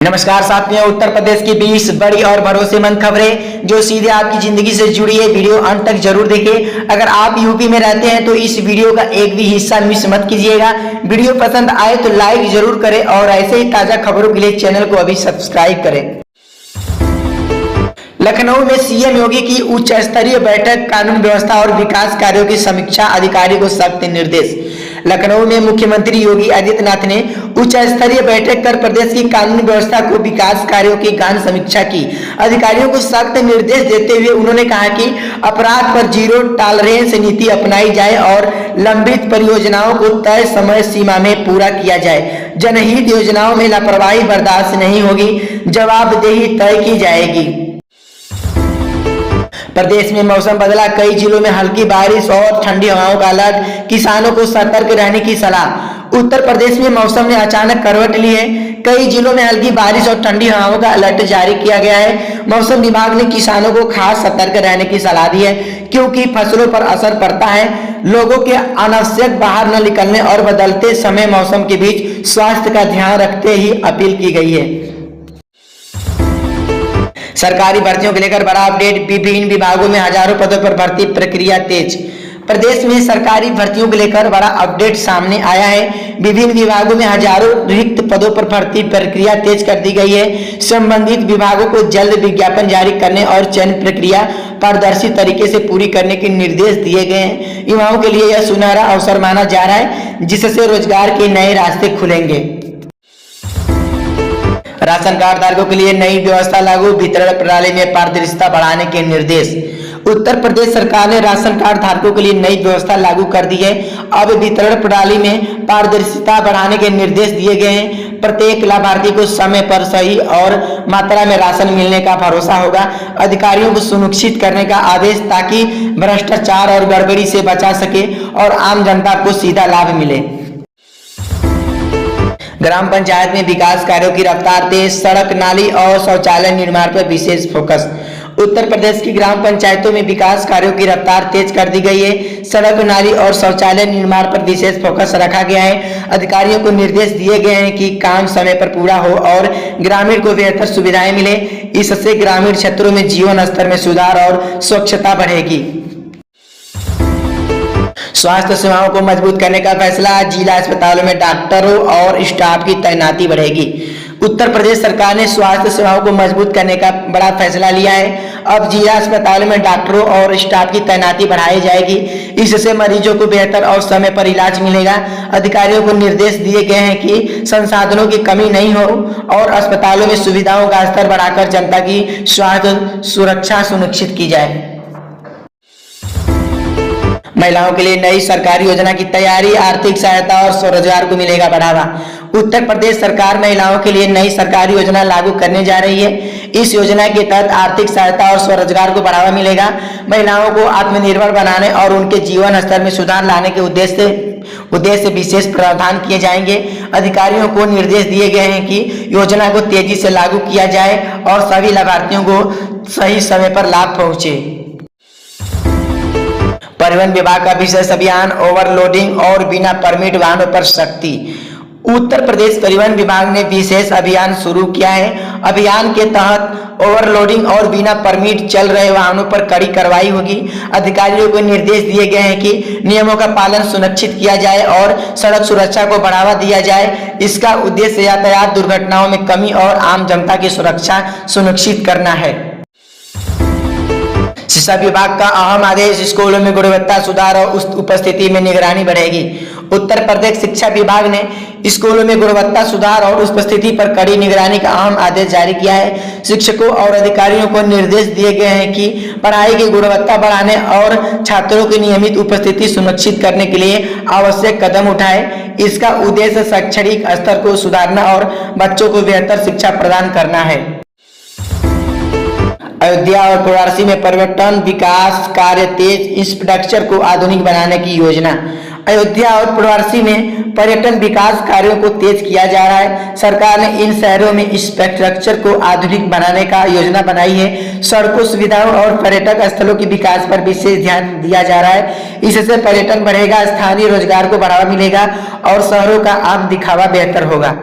नमस्कार साथियों, उत्तर प्रदेश की 20 बड़ी और भरोसेमंद खबरें जो सीधे आपकी जिंदगी से जुड़ी है। वीडियो अंत तक जरूर देखें। अगर आप यूपी में रहते हैं तो इस वीडियो का एक भी हिस्सा मिस मत कीजिएगा। वीडियो पसंद आए तो लाइक जरूर करें और ऐसे ही ताजा खबरों के लिए चैनल को अभी सब्सक्राइब करें। लखनऊ में सीएम योगी की उच्च स्तरीय बैठक, कानून व्यवस्था और विकास कार्यों की समीक्षा, अधिकारियों को सख्त निर्देश। लखनऊ में मुख्यमंत्री योगी आदित्यनाथ ने उच्च स्तरीय बैठक कर प्रदेश की कानून व्यवस्था को विकास कार्यों की गहन समीक्षा की। अधिकारियों को सख्त निर्देश देते हुए उन्होंने कहा कि अपराध पर जीरो टॉलरेंस नीति अपनाई जाए और लंबित परियोजनाओं को तय समय सीमा में पूरा किया जाए। जनहित योजनाओं में लापरवाही बर्दाश्त नहीं होगी, जवाबदेही तय की जाएगी। प्रदेश में मौसम बदला, कई जिलों में हल्की बारिश और ठंडी हवाओं का अलर्ट, किसानों को सतर्क रहने की सलाह। उत्तर प्रदेश में मौसम ने अचानक करवट ली है। कई जिलों में हल्की बारिश और ठंडी हवाओं का अलर्ट जारी किया गया है। मौसम विभाग ने किसानों को खास सतर्क रहने की सलाह दी है क्योंकि फसलों पर असर पड़ता है। लोगों के अनावश्यक बाहर न निकलने और बदलते समय मौसम के बीच स्वास्थ्य का ध्यान रखते ही अपील की गई है। सरकारी भर्तियों को लेकर बड़ा अपडेट, विभिन्न विभागों में हजारों पदों पर भर्ती प्रक्रिया तेज। प्रदेश में सरकारी भर्तियों को लेकर बड़ा अपडेट सामने आया है। विभिन्न विभागों में हजारों रिक्त पदों पर भर्ती प्रक्रिया तेज कर दी गई है। संबंधित विभागों को जल्द विज्ञापन जारी करने और चयन प्रक्रिया पारदर्शी तरीके से पूरी करने के निर्देश दिए गए हैं। युवाओं के लिए यह सुनहरा अवसर माना जा रहा है जिससे रोजगार के नए रास्ते खुलेंगे। राशन कार्ड धारकों के लिए नई व्यवस्था लागू, वितरण प्रणाली में पारदर्शिता बढ़ाने के निर्देश। उत्तर प्रदेश सरकार ने राशन कार्ड धारकों के लिए नई व्यवस्था लागू कर दी है। अब वितरण प्रणाली में पारदर्शिता बढ़ाने के निर्देश दिए गए हैं। प्रत्येक लाभार्थी को समय पर सही और मात्रा में राशन मिलने का भरोसा होगा। अधिकारियों को सुनिश्चित करने का आदेश ताकि भ्रष्टाचार और गड़बड़ी से बचा सके और आम जनता को सीधा लाभ मिले। ग्राम पंचायत में विकास कार्यों की रफ्तार तेज, सड़क, नाली और शौचालय निर्माण पर विशेष फोकस। उत्तर प्रदेश की ग्राम पंचायतों में विकास कार्यों की रफ्तार तेज कर दी गई है। सड़क, नाली और शौचालय निर्माण पर विशेष फोकस रखा गया है। अधिकारियों को निर्देश दिए गए हैं कि काम समय पर पूरा हो और ग्रामीण को बेहतर सुविधाएं मिले। इससे ग्रामीण क्षेत्रों में जीवन स्तर में सुधार और स्वच्छता बढ़ेगी। स्वास्थ्य सेवाओं को मजबूत करने का फैसला, जिला अस्पतालों में डॉक्टरों और स्टाफ की तैनाती बढ़ेगी। उत्तर प्रदेश सरकार ने स्वास्थ्य सेवाओं को मजबूत करने का बड़ा फैसला लिया है। अब जिला अस्पतालों में डॉक्टरों और स्टाफ की तैनाती बढ़ाई जाएगी। इससे मरीजों को बेहतर और समय पर इलाज मिलेगा। अधिकारियों को निर्देश दिए गए हैं कि संसाधनों की कमी नहीं हो और अस्पतालों में सुविधाओं का स्तर बढ़ाकर जनता की स्वास्थ्य सुरक्षा सुनिश्चित की जाए। महिलाओं के लिए नई सरकारी योजना की तैयारी, आर्थिक सहायता और स्वरोजगार को मिलेगा बढ़ावा। उत्तर प्रदेश सरकार महिलाओं के लिए नई सरकारी योजना लागू करने जा रही है। इस योजना के तहत आर्थिक सहायता और स्वरोजगार को बढ़ावा मिलेगा। महिलाओं को आत्मनिर्भर बनाने और उनके जीवन स्तर में सुधार लाने के उद्देश्य से विशेष प्रावधान किए जाएंगे। अधिकारियों को निर्देश दिए गए हैं कि योजना को तेजी से लागू किया जाए और सभी लाभार्थियों को सही समय पर लाभ पहुंचे। परिवहन विभाग का विशेष अभियान, ओवरलोडिंग और बिना परमिट वाहनों पर सख्ती। उत्तर प्रदेश परिवहन विभाग ने विशेष अभियान शुरू किया है। अभियान के तहत ओवरलोडिंग और बिना परमिट चल रहे वाहनों पर कड़ी कार्रवाई होगी। अधिकारियों को निर्देश दिए गए हैं कि नियमों का पालन सुनिश्चित किया जाए और सड़क सुरक्षा को बढ़ावा दिया जाए। इसका उद्देश्य यातायात दुर्घटनाओं में कमी और आम जनता की सुरक्षा सुनिश्चित करना है। शिक्षा विभाग का अहम आदेश, स्कूलों में गुणवत्ता सुधार और उपस्थिति में निगरानी बढ़ेगी। उत्तर प्रदेश शिक्षा विभाग ने स्कूलों में गुणवत्ता सुधार और उपस्थिति पर कड़ी निगरानी का अहम आदेश जारी किया है। शिक्षकों और अधिकारियों को निर्देश दिए गए हैं कि पढ़ाई की गुणवत्ता बढ़ाने और छात्रों की नियमित उपस्थिति सुनिश्चित करने के लिए आवश्यक कदम उठाएं। इसका उद्देश्य शैक्षणिक स्तर को सुधारना और बच्चों को बेहतर शिक्षा प्रदान करना है। अयोध्या और वाराणसी में पर्यटन विकास कार्य तेज, इंफ्रास्ट्रक्चर को आधुनिक बनाने की योजना। अयोध्या और वाराणसी में पर्यटन विकास कार्यों को तेज किया जा रहा है। सरकार ने इन शहरों में इंफ्रास्ट्रक्चर को आधुनिक बनाने का योजना बनाई है। सड़कों, सुविधाओं और पर्यटक स्थलों के विकास पर विशेष ध्यान दिया जा रहा है। इससे पर्यटन बढ़ेगा, स्थानीय रोजगार को बढ़ावा मिलेगा और शहरों का आम दिखावा बेहतर होगा।